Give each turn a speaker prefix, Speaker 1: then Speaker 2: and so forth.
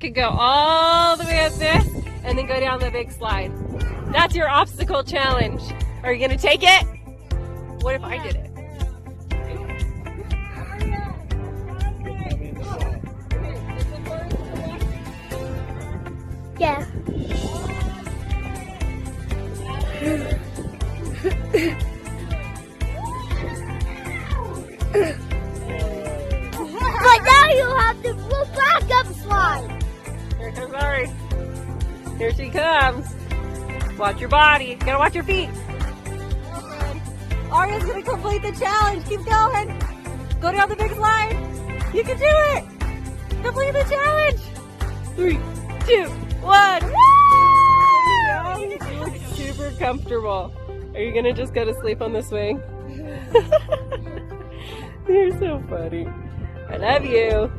Speaker 1: Could go all the way up this and then go down the big slide. That's your obstacle challenge. Are you gonna take it? What if I did it?
Speaker 2: Yeah. But now you have to go back up slide.
Speaker 1: Here comes Ari. Here she comes. Watch your body. Gotta watch your feet. Aria's gonna complete the challenge. Keep going. Go down the big slide. You can do it. Complete the challenge. 3, 2, 1. Woo! You look super comfortable. Are you gonna just go to sleep on the swing? You're so funny. I love you.